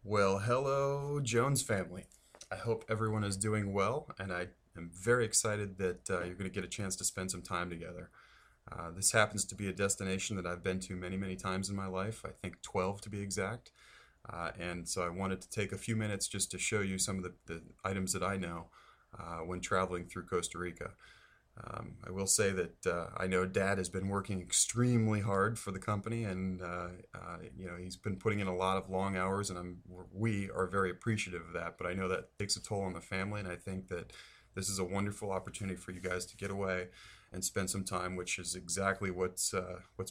Well, hello, Jones family. I hope everyone is doing well, and I am very excited that you're going to get a chance to spend some time together. This happens to be a destination that I've been to many, many times in my life, I think 12 to be exact. And so I wanted to take a few minutes just to show you some of the items that I know when traveling through Costa Rica. I will say that I know Dad has been working extremely hard for the company, and he's been putting in a lot of long hours, and we are very appreciative of that. But I know that takes a toll on the family, and I think that this is a wonderful opportunity for you guys to get away and spend some time, which is exactly what's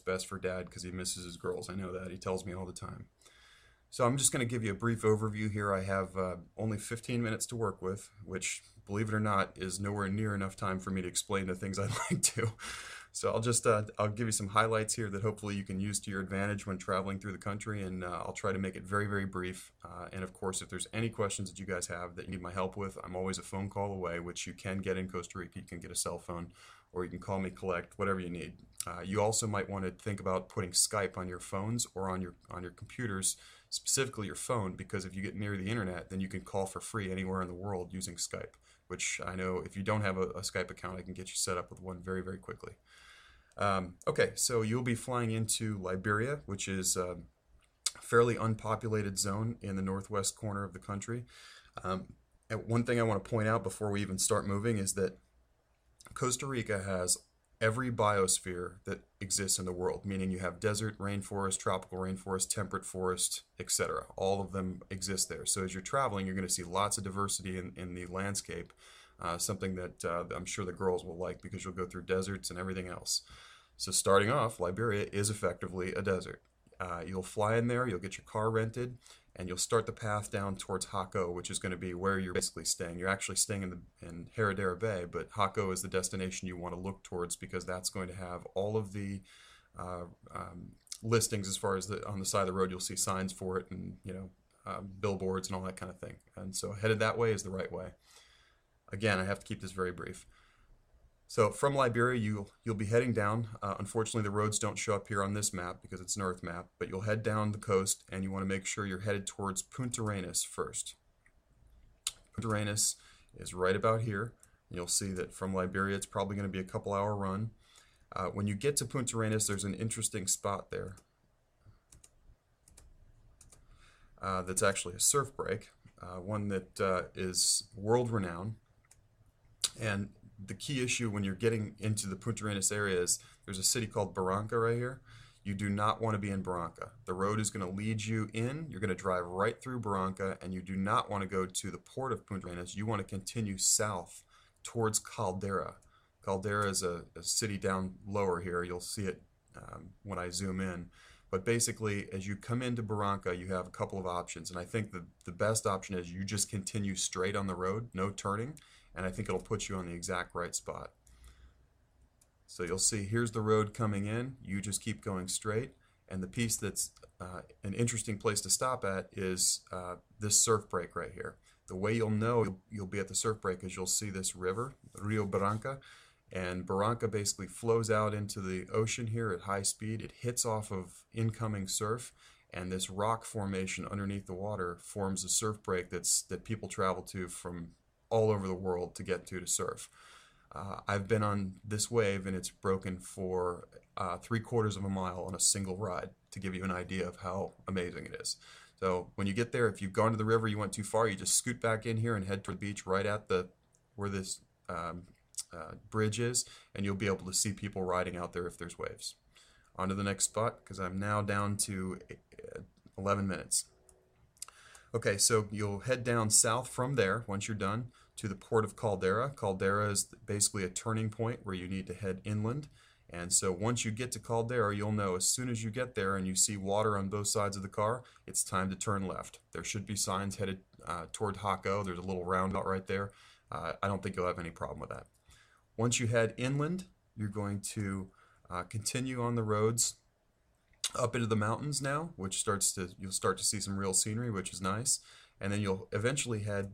best for Dad because he misses his girls. I know that he tells me all the time. So I'm just going to give you a brief overview here. I have only 15 minutes to work with, which, believe it or not, is nowhere near enough time for me to explain the things I'd like to. So I'll give you some highlights here that hopefully you can use to your advantage when traveling through the country, and I'll try to make it very, very brief. And of course, if there's any questions that you guys have that you need my help with, I'm always a phone call away, which you can get in Costa Rica. You can get a cell phone, or you can call me, collect, whatever you need. You also might want to think about putting Skype on your phones or on your computers, specifically your phone, because if you get near the internet, then you can call for free anywhere in the world using Skype, which I know if you don't have a Skype account, I can get you set up with one very, very quickly. Okay, so you'll be flying into Liberia, which is a fairly unpopulated zone in the northwest corner of the country. And one thing I want to point out before we even start moving is that Costa Rica has every biosphere that exists in the world, meaning you have desert, rainforest, tropical rainforest, temperate forest, etc. All of them exist there. So as you're traveling, you're going to see lots of diversity in the landscape, something that I'm sure the girls will like because you'll go through deserts and everything else. So starting off, Liberia is effectively a desert. You'll fly in there, you'll get your car rented, and you'll start the path down towards Hako, which is going to be where you're basically staying. You're actually staying in Herradura Bay, but Hako is the destination you want to look towards because that's going to have all of the uh, listings as far as on the side of the road. You'll see signs for it, and billboards and all that kind of thing. And so headed that way is the right way. Again, I have to keep this very brief. So from Liberia, you'll be heading down. Unfortunately, the roads don't show up here on this map because it's an Earth map, but you'll head down the coast, and you want to make sure you're headed towards Punta Arenas first. Punta Arenas is right about here. You'll see that from Liberia, it's probably going to be a couple-hour run. When you get to Punta Arenas, there's an interesting spot there that's actually a surf break, one that is world-renowned. And the key issue when you're getting into the Punta Arenas area is there's a city called Barranca right here. You do not want to be in Barranca. The road is going to lead you in. You're going to drive right through Barranca, and you do not want to go to the port of Punta Arenas. You want to continue south towards Caldera. Caldera is a city down lower here. You'll see it when I zoom in. But basically, as you come into Barranca, you have a couple of options. And I think the best option is you just continue straight on the road, no turning. And I think it'll put you on the exact right spot. So you'll see here's the road coming in. You just keep going straight. And the piece that's an interesting place to stop at is this surf break right here. The way you'll know you'll be at the surf break is you'll see this river, Rio Barranca. And Barranca basically flows out into the ocean here at high speed. It hits off of incoming surf, and this rock formation underneath the water forms a surf break that people travel to from all over the world to get to surf. I've been on this wave, and it's broken for 3/4 of a mile on a single ride to give you an idea of how amazing it is. So when you get there, if you've gone to the river, you went too far, you just scoot back in here and head toward the beach right at where this bridge is, and you'll be able to see people riding out there if there's waves. On to the next spot, because I'm now down to 11 minutes. Okay, so you'll head down south from there once you're done to the port of Caldera. Caldera is basically a turning point where you need to head inland. And so once you get to Caldera, you'll know as soon as you get there and you see water on both sides of the car, it's time to turn left. There should be signs headed toward Jaco. There's a little roundabout right there. I don't think you'll have any problem with that. Once you head inland, you're going to continue on the roads up into the mountains now, which you'll start to see some real scenery, which is nice. And then you'll eventually head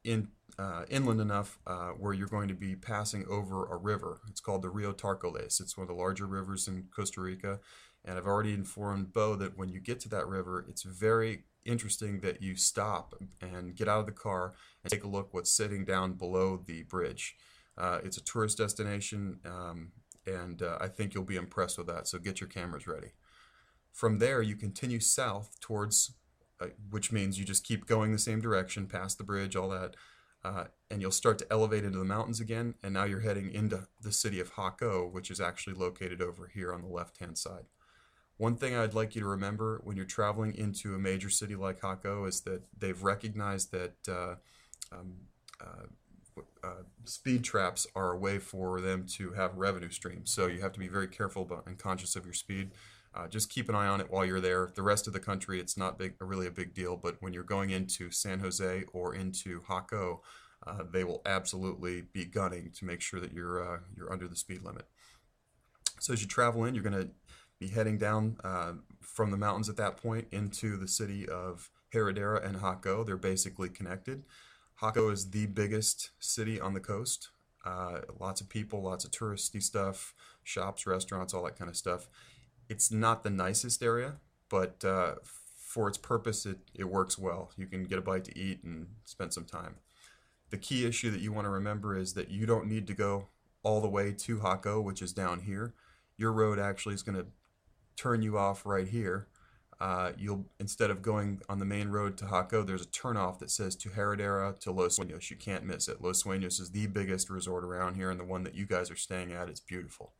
inland enough where you're going to be passing over a river. It's called the Rio Tarcoles. It's one of the larger rivers in Costa Rica, And I've already informed Bo that when you get to that river, it's very interesting that you stop and get out of the car and take a look what's sitting down below the bridge. It's a tourist destination, and I think you'll be impressed with that, so get your cameras ready. From there, you continue south towards, which means you just keep going the same direction, past the bridge, all that, and you'll start to elevate into the mountains again, and now you're heading into the city of Hako, which is actually located over here on the left-hand side. One thing I'd like you to remember when you're traveling into a major city like Hako is that they've recognized that um, speed traps are a way for them to have revenue streams. So you have to be very careful about and conscious of your speed. Just keep an eye on it while you're there. The rest of the country, it's not really a big deal, but when you're going into San Jose or into Hako, they will absolutely be gunning to make sure that you're under the speed limit. So as you travel in, you're going to be heading down from the mountains at that point into the city of Heredera and Hako. They're basically connected. Hako is the biggest city on the coast. Lots of people, lots of touristy stuff, shops, restaurants, all that kind of stuff. It's not the nicest area, but for its purpose, it works well. You can get a bite to eat and spend some time. The key issue that you want to remember is that you don't need to go all the way to Hako, which is down here. Your road actually is going to turn you off right here. You'll, instead of going on the main road to Hako, there's a turnoff that says to Heredera to Los Sueños. You can't miss it. Los Sueños is the biggest resort around here, and the one that you guys are staying at is beautiful.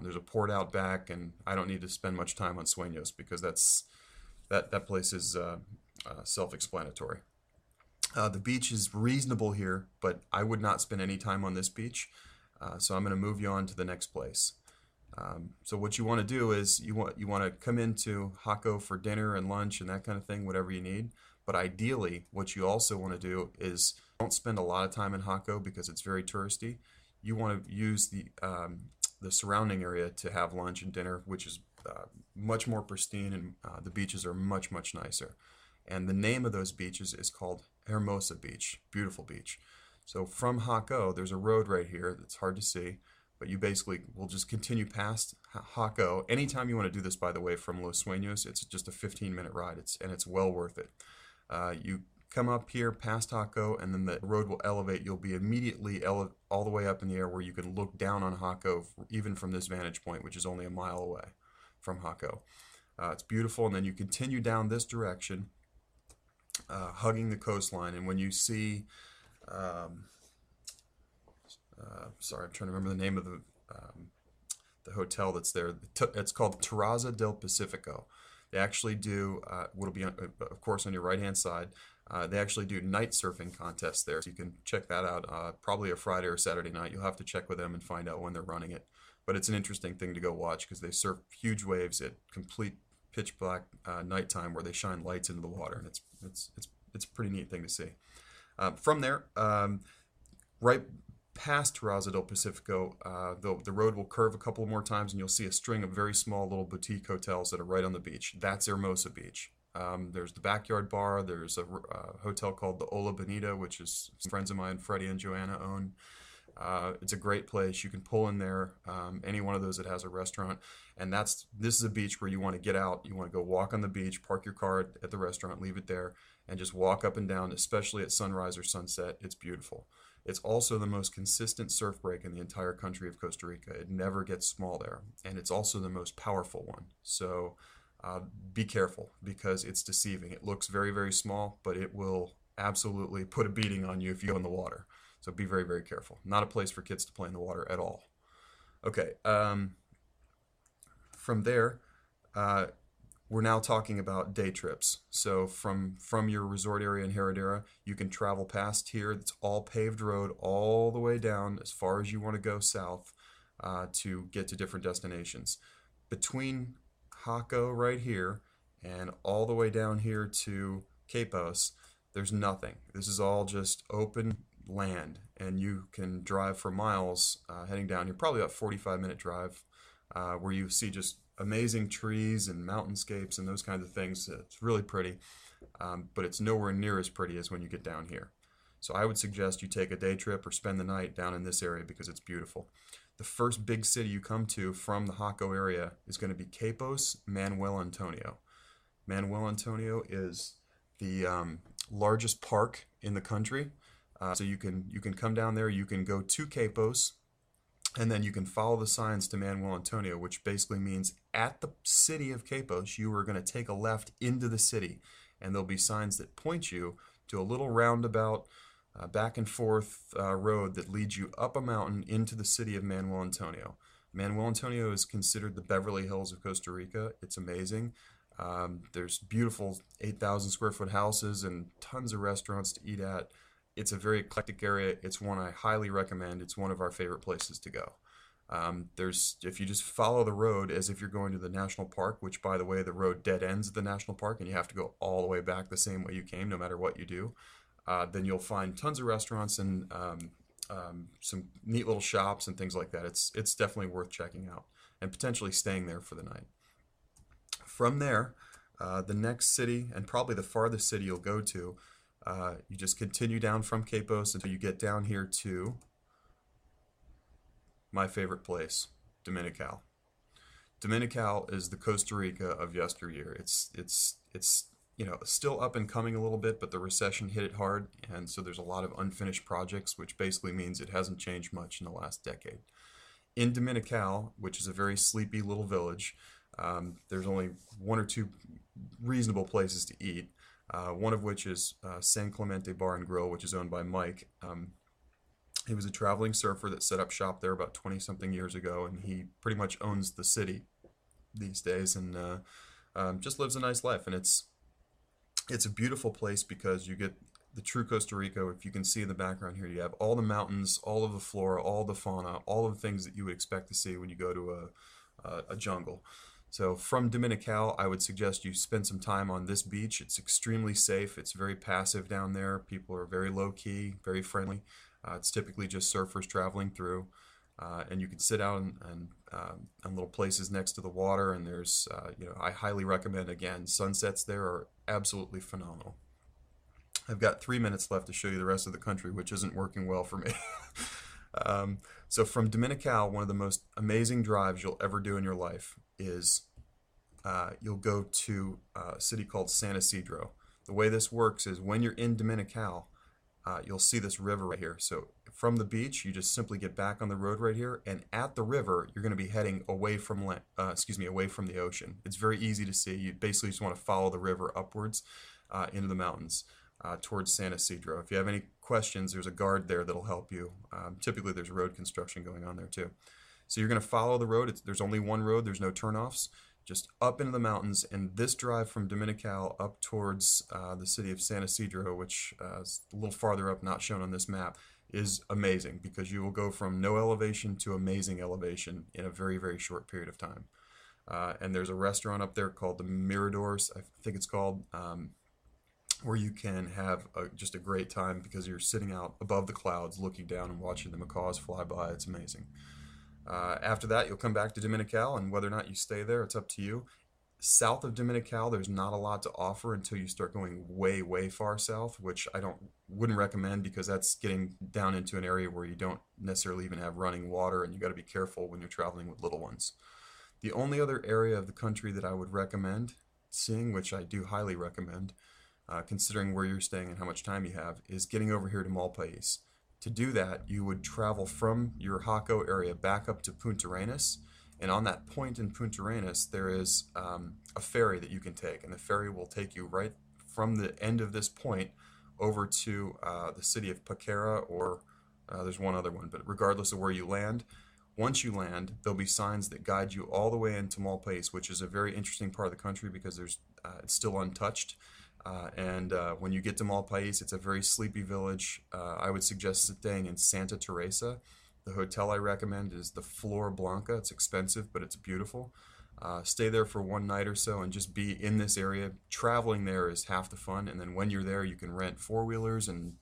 There's a port out back, and I don't need to spend much time on Sueños because that place is self-explanatory. The beach is reasonable here, but I would not spend any time on this beach, so I'm going to move you on to the next place. So what you want to do is you want to come into Hako for dinner and lunch and that kind of thing, whatever you need. But ideally, what you also want to do is don't spend a lot of time in Hako because it's very touristy. You want to use the surrounding area to have lunch and dinner, which is much more pristine, and the beaches are much, much nicer. And the name of those beaches is called Hermosa Beach, beautiful beach. So from Hako, there's a road right here that's hard to see, but you basically will just continue past Hako. Anytime you want to do this, by the way, from Los Sueños, it's just a 15-minute ride, and it's well worth it. You come up here past Hako, and then the road will elevate. You'll be immediately all the way up in the air where you can look down on Hako, even from this vantage point, which is only a mile away from Hako. It's beautiful, and then you continue down this direction, hugging the coastline, and when you see, sorry, I'm trying to remember the name of the hotel that's there. It's called Terraza del Pacifico. They actually do, what'll be, of course, on your right-hand side, they actually do night surfing contests there, so you can check that out, probably a Friday or Saturday night. You'll have to check with them and find out when they're running it. But it's an interesting thing to go watch because they surf huge waves at complete pitch black nighttime where they shine lights into the water, and it's a pretty neat thing to see. From there, right past Terraza del Pacifico, the road will curve a couple more times, and you'll see a string of very small little boutique hotels that are right on the beach. That's Hermosa Beach. There's the Backyard Bar. There's a hotel called the Ola Bonita, which is friends of mine, Freddie and Joanna, own. It's a great place. You can pull in there, any one of those that has a restaurant, and this is a beach where you want to get out. You want to go walk on the beach, park your car at the restaurant, leave it there, and just walk up and down, especially at sunrise or sunset. It's beautiful. It's also the most consistent surf break in the entire country of Costa Rica. It never gets small there, and it's also the most powerful one. So be careful because it's deceiving. It looks very, very small, but it will absolutely put a beating on you if you go in the water. So be very, very careful. Not a place for kids to play in the water at all. Okay, from there, we're now talking about day trips. So from your resort area in Heredera, you can travel past here. It's all paved road all the way down as far as you want to go south to get to different destinations. Between Hako right here and all the way down here to Quepos, there's nothing. This is all just open land, and you can drive for miles heading down here, probably about 45-minute drive, where you see just amazing trees and mountainscapes and those kinds of things. It's really pretty, but it's nowhere near as pretty as when you get down here. So I would suggest you take a day trip or spend the night down in this area because it's beautiful. The first big city you come to from the Jaco area is going to be Capos, Manuel Antonio. Manuel Antonio is the largest park in the country. So you can come down there. You can go to Capos, and then you can follow the signs to Manuel Antonio, which basically means at the city of Capos, you are going to take a left into the city, and there'll be signs that point you to a little roundabout, back and forth road that leads you up a mountain into the city of Manuel Antonio. Manuel Antonio is considered the Beverly Hills of Costa Rica. It's amazing. There's beautiful 8,000 square foot houses and tons of restaurants to eat at. It's a very eclectic area. It's one I highly recommend. It's one of our favorite places to go. If you just follow the road as if you're going to the national park, which, by the way, the road dead ends at the national park and you have to go all the way back the same way you came no matter what you do, then you'll find tons of restaurants and some neat little shops and things like that. It's definitely worth checking out and potentially staying there for the night. From there, the next city, and probably the farthest city you'll go to, you just continue down from Capos until you get down here to my favorite place, Dominical. Dominical is the Costa Rica of yesteryear. It's still up and coming a little bit, but the recession hit it hard, and so there's a lot of unfinished projects, which basically means it hasn't changed much in the last decade. In Dominical, which is a very sleepy little village, there's only one or two reasonable places to eat. One of which is San Clemente Bar and Grill, which is owned by Mike. He was a traveling surfer that set up shop there about 20-something years ago, and he pretty much owns the city these days, and just lives a nice life. And it's a beautiful place because you get the true Costa Rica. If you can see in the background here, you have all the mountains, all of the flora, all the fauna, all of the things that you would expect to see when you go to a jungle. So from Dominical, I would suggest you spend some time on this beach. It's extremely safe. It's very passive down there. People are very low-key, very friendly. It's typically just surfers traveling through. And you can sit out on little places next to the water. And there's, I highly recommend, again, sunsets there are absolutely phenomenal. I've got 3 minutes left to show you the rest of the country, which isn't working well for me. So from Dominical, one of the most amazing drives you'll ever do in your life is you'll go to a city called San Isidro. The way this works is when you're in Dominical, you'll see this river right here. So from the beach, you just simply get back on the road right here, and at the river, you're going to be heading away from away from the ocean. It's very easy to see. You basically just want to follow the river upwards into the mountains. Towards San Isidro. If you have any questions, there's a guard there that'll help you. Typically, there's road construction going on there too. So you're going to follow the road. There's only one road. There's no turnoffs. Just up into the mountains. And this drive from Dominical up towards the city of San Isidro, which is a little farther up, not shown on this map, is amazing because you will go from no elevation to amazing elevation in a very, very short period of time. And there's a restaurant up there called the Miradors, I think it's called, where you can have just a great time because you're sitting out above the clouds looking down and watching the macaws fly by. It's amazing. After that, you'll come back to Dominical, and whether or not you stay there, it's up to you. South of Dominical, there's not a lot to offer until you start going way, way far south, which wouldn't recommend because that's getting down into an area where you don't necessarily even have running water, and you got to be careful when you're traveling with little ones. The only other area of the country that I would recommend seeing, which I do highly recommend, considering where you're staying and how much time you have, is getting over here to Malpais. To do that, you would travel from your Jaco area back up to Punta Arenas, and on that point in Punta Arenas, there is a ferry that you can take, and the ferry will take you right from the end of this point over to the city of Paquera, or there's one other one, but regardless of where you land, once you land, there'll be signs that guide you all the way into Malpais, which is a very interesting part of the country because it's still untouched. When you get to Malpais, it's a very sleepy village. I would suggest staying in Santa Teresa. The hotel I recommend is the Flor Blanca. It's expensive, but it's beautiful. Stay there for one night or so and just be in this area. Traveling there is half the fun, and then when you're there, you can rent four-wheelers and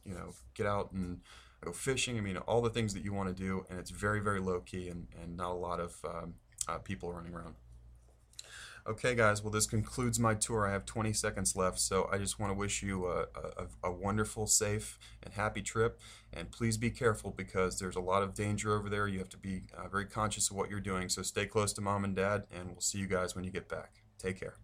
get out and go fishing. I mean, all the things that you want to do, and it's very, very low-key and not a lot of people running around. Okay, guys, well, this concludes my tour. I have 20 seconds left, so I just want to wish you a wonderful, safe, and happy trip. And please be careful because there's a lot of danger over there. You have to be very conscious of what you're doing. So stay close to mom and dad, and we'll see you guys when you get back. Take care.